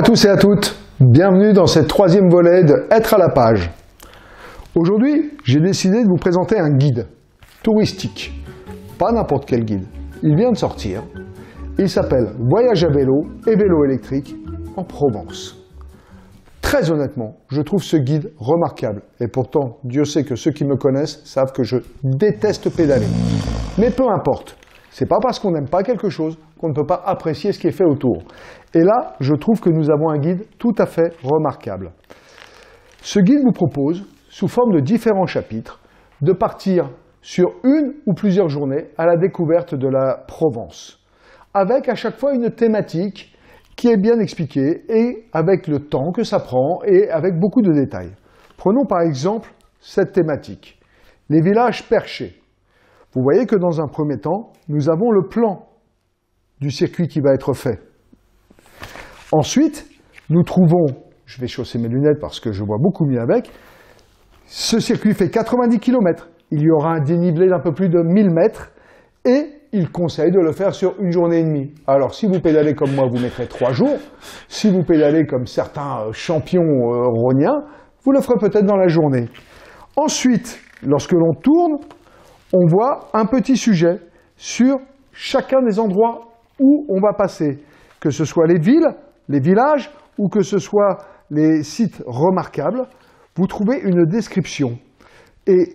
tous et à toutes, bienvenue dans ce troisième volet de Être à la page. Aujourd'hui, j'ai décidé de vous présenter un guide touristique, pas n'importe quel guide. Il vient de sortir, il s'appelle Voyage à vélo et vélo électrique en Provence. Très honnêtement, je trouve ce guide remarquable et pourtant, Dieu sait que ceux qui me connaissent savent que je déteste pédaler. Mais peu importe, c'est pas parce qu'on n'aime pas quelque chose qu'on ne peut pas apprécier ce qui est fait autour. Et là, je trouve que nous avons un guide tout à fait remarquable. Ce guide vous propose, sous forme de différents chapitres, de partir sur une ou plusieurs journées à la découverte de la Provence, avec à chaque fois une thématique qui est bien expliquée et avec le temps que ça prend et avec beaucoup de détails. Prenons par exemple cette thématique, les villages perchés. Vous voyez que dans un premier temps, nous avons le plan du circuit qui va être fait. Ensuite, nous trouvons, je vais chausser mes lunettes parce que je vois beaucoup mieux avec, ce circuit fait 90 km. Il y aura un dénivelé d'un peu plus de 1000 mètres et il conseille de le faire sur une journée et demie. Alors, si vous pédalez comme moi, vous mettrez 3 jours. Si vous pédalez comme certains champions rhôniens, vous le ferez peut-être dans la journée. Ensuite, lorsque l'on tourne, on voit un petit sujet sur chacun des endroits où on va passer, que ce soit les villes, les villages ou que ce soit les sites remarquables, vous trouvez une description. Et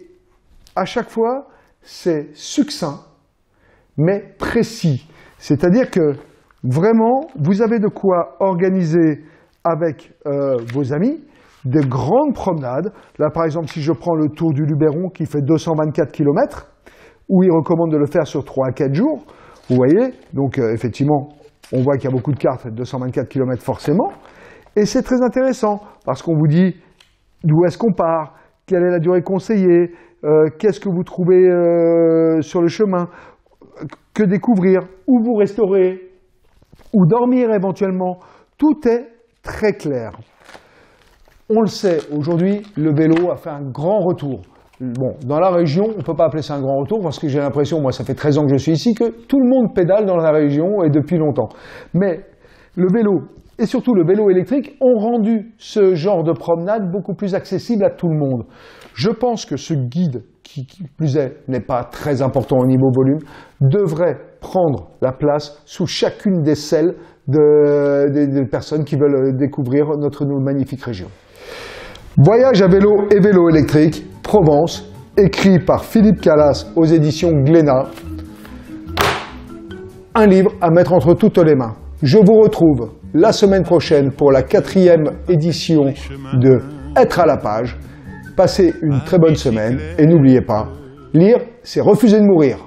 à chaque fois, c'est succinct, mais précis. C'est-à-dire que vraiment, vous avez de quoi organiser avec vos amis de grandes promenades. Là, par exemple, si je prends le Tour du Luberon qui fait 224 km, où il recommande de le faire sur 3 à 4 jours, vous voyez, donc effectivement, on voit qu'il y a beaucoup de cartes, 224 km forcément, et c'est très intéressant, parce qu'on vous dit d'où est-ce qu'on part, quelle est la durée conseillée, qu'est-ce que vous trouvez sur le chemin, que découvrir, où vous resterez, où dormir éventuellement, tout est très clair. On le sait, aujourd'hui, le vélo a fait un grand retour. Bon, dans la région, on ne peut pas appeler ça un grand retour parce que j'ai l'impression, moi ça fait 13 ans que je suis ici, que tout le monde pédale dans la région et depuis longtemps. Mais le vélo, et surtout le vélo électrique, ont rendu ce genre de promenade beaucoup plus accessible à tout le monde. Je pense que ce guide, qui plus est, n'est pas très important au niveau volume, devrait prendre la place sous chacune des selles des personnes qui veulent découvrir notre magnifique région. Voyage à vélo et vélo électrique, Provence, écrit par Philippe Calas aux éditions Glénat. Un livre à mettre entre toutes les mains. Je vous retrouve la semaine prochaine pour la 4e édition de Être à la page. Passez une très bonne semaine et n'oubliez pas, lire, c'est refuser de mourir.